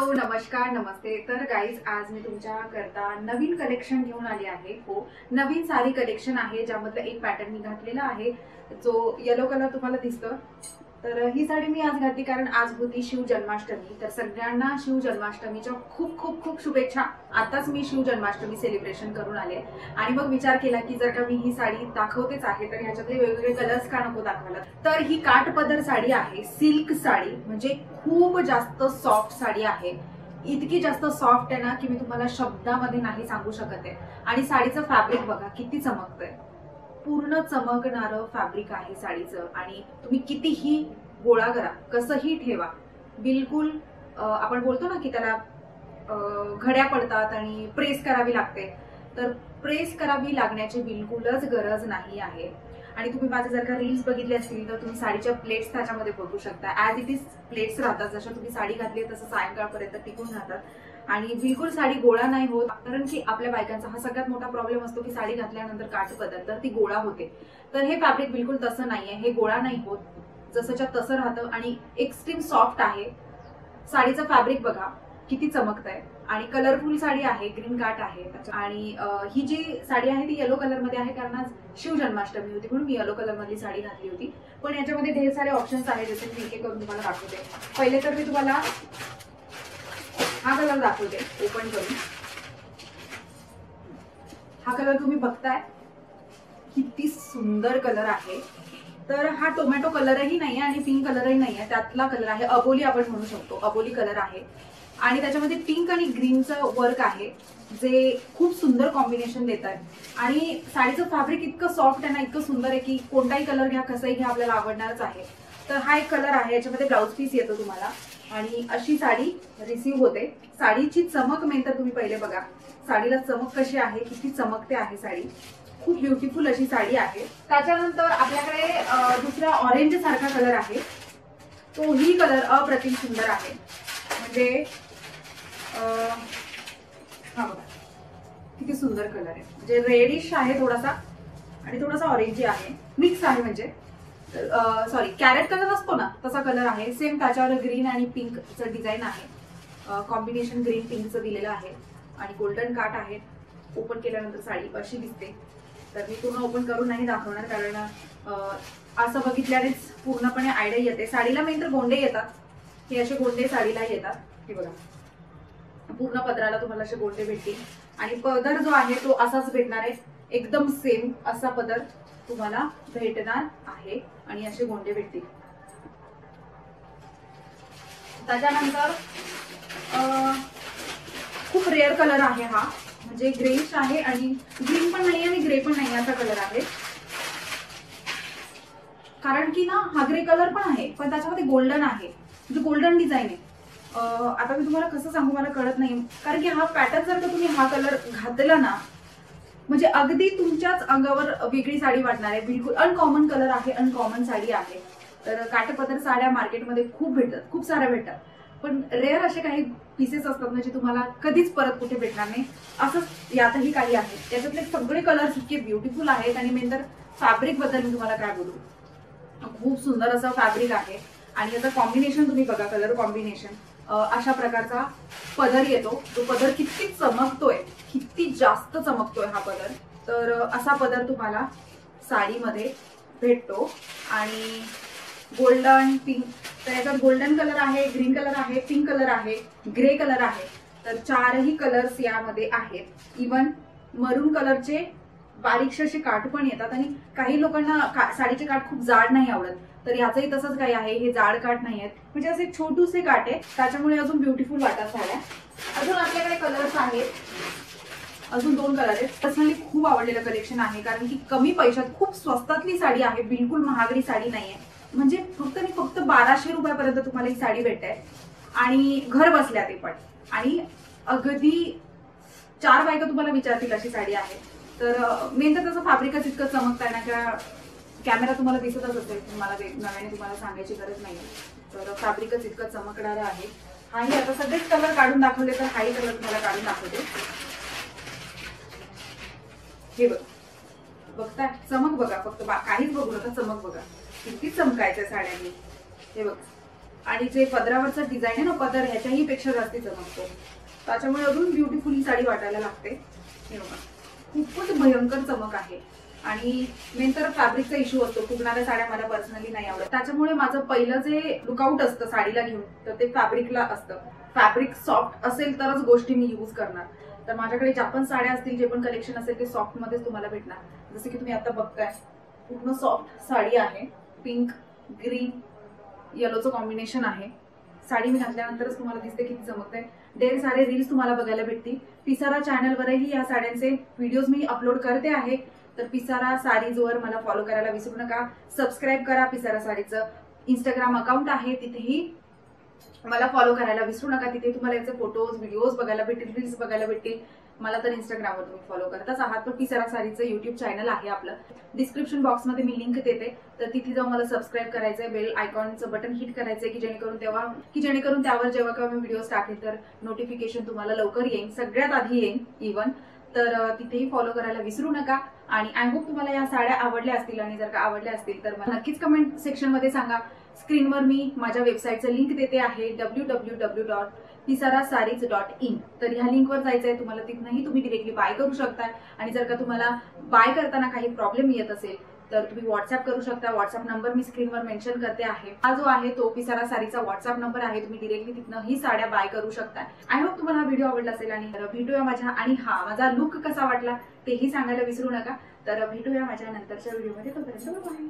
Hello नमस्कार नमस्ते। तर guys आज मी तुमच्या करता नवीन कलेक्शन घेऊन आली आहे। हो, नवीन साडी कलेक्शन आहे ज्यामधलं एक पॅटर्न मी घातलेला आहे जो येलो कलर तुम्हाला दिसतो। तर ही साडी मी आज घातली कारण आज होती शिव जन्माष्टमी। तर सगळ्यांना शिव जन्माष्टमीच्या खूप खूप खूप शुभेच्छा। आताच मी शिव जन्माष्टमी सेलिब्रेशन करून आले आणि मग विचार केला की जर का मी ही साडी दाखवतेच आहे तर ह्याच्यातले वेगवेगळे कलर्स का नको दाखवायला। तर ही काठपदर साडी आहे, सिल्क साडी, म्हणजे खूप जास्त सॉफ्ट साडी आहे। इतकी जास्त सॉफ्ट आहे ना की मी तुम्हाला शब्दामध्ये नाही सांगू शकत आहे। आणि साडीचं फॅब्रिक बघा किती चमकतंय, पूर्ण चमकणारं फॅब्रिक आहे साडीचं। आणि तुम्ही कितीही गोळा करा, कसंही ठेवा, बिलकुल आपण बोलतो ना की त्याला घड्या पडतात आणि प्रेस करावी लागते, तर प्रेस करावी लागण्याची बिलकुलच गरज नाही आहे। आणि तुम्ही माझे जर का रील्स बघितले असतील तर तुम्ही साडीच्या प्लेट्स त्याच्यामध्ये बघू शकता। ॲज इट इज प्लेट्स राहतात, जसं तुम्ही साडी घातली तसं सायंकाळपर्यंत टिकून राहतात आणि बिलकुल साडी गोळा नाही होत। कारण की आपल्या बायकांचा हा सगळ्यात मोठा प्रॉब्लेम असतो की साडी घातल्यानंतर काठपदर तर ती गोळा होते। तर हे फॅब्रिक बिलकुल तसं नाहीये, हे गोळा नाही होत, जसंच्या तसं राहतं आणि एक्स्ट्रीम सॉफ्ट आहे। साडीचं फॅब्रिक बघा किती चमकतंय आणि कलरफुल साडी आहे, ग्रीन काठ आहे। आणि ही जी साडी आहे ती येलो कलर मध्ये आहे कारण आज शिव जन्माष्टमी होती म्हणून मी येलो कलर मधली साडी घातली होती। पण याच्यामध्ये ढेर सारे ऑप्शन्स आहेत, जसे मी एक एक करून तुम्हाला दाखवते। पहिले तर मी तुम्हाला हा कलर दाखवते ओपन करून। हा कलर तुम्ही बघताय किती सुंदर कलर आहे। तर हा टोमॅटो कलरही नाही आहे आणि पिंक कलरही नाही आहे, त्यातला कलर आहे, अबोली आपण म्हणू शकतो, अबोली कलर आहे। आणि त्याच्यामध्ये पिंक आणि ग्रीनचं वर्क आहे जे खूप सुंदर कॉम्बिनेशन देत आहे। आणि साडीचं फॅब्रिक इतकं सॉफ्ट आहे ना, इतकं सुंदर आहे की कोणताही कलर घ्या, कसंही घ्या, आपल्याला आवडणारच आहे। तर हा एक कलर आहे, याच्यामध्ये ब्लाउज पीस येतो तुम्हाला आणि अशी साडी रिसीव्ह होते। साडीची चमक मेन तर तुम्ही पहिले बघा, साडीला चमक कशी आहे, किती चमकते आहे साडी, खूप ब्युटिफुल अशी साडी आहे। त्याच्यानंतर आपल्याकडे दुसरा ऑरेंज सारखा कलर आहे, तोही कलर अप्रतिम सुंदर आहे। म्हणजे हा बघा किती सुंदर कलर आहे, म्हणजे रेडिश आहे थोडासा आणि थोडासा ऑरेंजी आहे, मिक्स आहे, म्हणजे सॉरी कॅरेट कलर असतो ना तसा कलर आहे। सेम त्याच्यावर ग्रीन आणि पिंकचं डिझाईन आहे, कॉम्बिनेशन ग्रीन पिंकचं दिलेलं आहे आणि गोल्डन काठ आहे। ओपन केल्यानंतर साडी अशी दिसते। तर मी पूर्ण ओपन करून नाही दाखवणार कारण असं बघितल्यानेच पूर्णपणे आयडिया येते। साडीला मेन तर गोंडे येतात, हे असे गोंडे साडीला येतात, हे बघा पूर्ण पदराला तुम्हाला असे गोंडे भेटतील आणि पदर जो आहे तो असाच भेटणार आहे, एकदम सेम असा पदर तुम्हाला भेटणार आहे आणि असे गोंडे भेटतील। त्याच्यानंतर खूप रेअर कलर आहे हा, म्हणजे ग्रेइश आहे आणि ग्रीन पण नाही आणि ग्रे पण नाही असा कलर आहे। कारण की ना हा ग्रे कलर पण आहे पण त्याच्यामध्ये गोल्डन आहे, म्हणजे गोल्डन डिझाईन आहे। आता मी तुम्हाला कसं सांगू मला कळत नाही, कारण की हा पॅटर्न जर का तुम्ही हा कलर घातला ना म्हणजे अगदी तुमच्याच अंगावर वेगळी साडी वाटणार आहे। बिलकुल अनकॉमन कलर आहे, अनकॉमन साडी आहे। तर काठपदर साड्या मार्केटमध्ये खूप भेटतात, खूप साऱ्या भेटतात, पण रेअर असे काही पीसेस असतात म्हणजे तुम्हाला कधीच परत कुठे भेटणार नाही, असंच यातही काही आहे। त्याच्यातले सगळे कलर्स इतके ब्युटिफुल आहेत आणि मेन तर फॅब्रिक बद्दल मी तुम्हाला काय बोलू, खूप सुंदर असं फॅब्रिक आहे। आणि याचं कॉम्बिनेशन तुम्ही बघा, कलर कॉम्बिनेशन अशा प्रकारचा पदर येतो, तो पदर किती चमकतोय, किती जास्त चमकतोय हा पदर। तर असा पदर तुम्हाला साडीमध्ये भेटतो आणि गोल्डन पिंक, तर याच्यात गोल्डन कलर आहे, ग्रीन कलर आहे, पिंक कलर आहे, ग्रे कलर आहे। तर चारही कलर्स यामध्ये आहेत। इवन मरून कलरचे बारीकशे असे काठ पण येतात आणि काही लोकांना साडीचे काठ खूप जाड नाही आवडत, तर याचंही तसंच काही आहे, हे जाड काठ नाही आहेत, म्हणजे असे छोटूसे काठ आहे, त्याच्यामुळे अजून ब्युटिफुल वाटतात साड्या। अजून आपल्याकडे कलर्स आहेत, अजून दोन कलर आहेत। पर्सनली खूप आवडलेलं कलेक्शन आहे कारण की कमी पैशात खूप स्वस्तातली साडी आहे, बिलकुल महागडी साडी नाहीये, म्हणजे फक्त 1200 रुपयापर्यंत तुम्हाला ही साडी भेटते आणि घर बसल्या ते पण। आणि अगदी 4 बायका तुम्हाला विचारतील अशी साडी आहे। तर मेन तर त्याचं फॅब्रिकच इतकं चमकतंय ना, त्या कॅमेरा तुम्हाला दिसतच असेल, मला नव्याने तुम्हाला सांगायची गरज नाही। तर फॅब्रिकच इतकं चमकणारं आहे। हाही आता सगळेच कलर काढून दाखवले तर हाही कलर तुम्हाला काढून दाखवते, हे बघ, बघताय चमक बघा, फक्त काहीच बघू नका, चमक बघा किती चमकायचं साड्यांनी, हे बघ आणि जे पदरावरचं डिझाईन आहे ना, पदर ह्याच्याही पेक्षा जास्ती चमकतो. त्याच्यामुळे अजून ब्युटिफुल ही साडी वाटायला लागते. हे बघा, खूपच भयंकर चमक आहे. आणि मेन तर फॅब्रिकचा इश्यू असतो. फुगणाऱ्या साड्या मला पर्सनली नाही आवडत. त्याच्यामुळे माझं पहिलं जे लुकआउट असतं साडीला घेऊन तर ते फॅब्रिकला असतं. फॅब्रिक सॉफ्ट असेल तरच गोष्टी मी यूज करणार. तर माझ्याकडे ज्या पण साड्या असतील, जे पण कलेक्शन असेल ते सॉफ्ट मध्येच तुम्हाला भेटणार. जसं की तुम्ही आता बघताय, पूर्ण सॉफ्ट साडी आहे. पिंक ग्रीन येलोचं कॉम्बिनेशन आहे. साडी मी घातल्यानंतरच तुम्हाला दिसते किती चमकते. ढेर सारे रील्स तुम्हाला बघायला भेटतील. पिसारा चॅनलवरही या साड्यांचे व्हिडिओज मी अपलोड करते आहे. तर पिसारा साडीजवर मला फॉलो करायला विसरू नका. सबस्क्राईब करा. पिसारा साडीचं इंस्टाग्राम अकाउंट आहे, तिथेही मला फॉलो करायला विसरू नका. तिथे तुम्हाला याचे फोटोज व्हिडिओज बघायला भेटतील, रील्स बघायला भेटतील. मला तर इंस्टाग्रामवर तुम्ही फॉलो करताच आहात. पण पिसारा साडीचं युट्यूब चॅनल आहे आपलं. डिस्क्रिप्शन बॉक्समध्ये मी लिंक देते. तर तिथे जाऊन मला सबस्क्राईब करायचंय, बेल आयकॉनचं बटन हिट करायचंय की जेणेकरून त्यावर जेव्हा केव्हा मी व्हिडिओज टाकेल तर नोटिफिकेशन तुम्हाला लवकर येईल, सगळ्यात आधी येईल इव्हन. तर तिथेही फॉलो करायला विसरू नका. आणि आय होप तुम्हाला या साड्या आवडल्या असतील. आणि जर का आवडल्या असतील तर मला नक्कीच कमेंट सेक्शनमध्ये सांगा. स्क्रीनवर मी माझ्या वेबसाईटचं लिंक देते आहे, www.pisarasarees.in. तर ह्या लिंकवर जायचं आहे तुम्हाला. तिथनंही तुम्ही डिरेक्टली बाय करू शकता. आणि जर का तुम्हाला बाय करताना काही प्रॉब्लेम येत असेल तर तुम्ही व्हॉट्सअप करू शकता. व्हॉट्सअप नंबर मी स्क्रीनवर मेन्शन करते आहे. हा जो आहे तो पिसारा साडीचा व्हॉट्सअप नंबर आहे. तुम्ही डिरेक्टली तिथनं ही साड्या बाय करू शकता. आय होप तुम्हाला हा व्हिडिओ आवडला असेल. आणि भेटूया माझ्या, आणि हा माझा लुक कसा वाटला तेही सांगायला विसरू नका. तर भेटूया माझ्या नंतरच्या व्हिडिओमध्ये. तोपर्यंत बाय.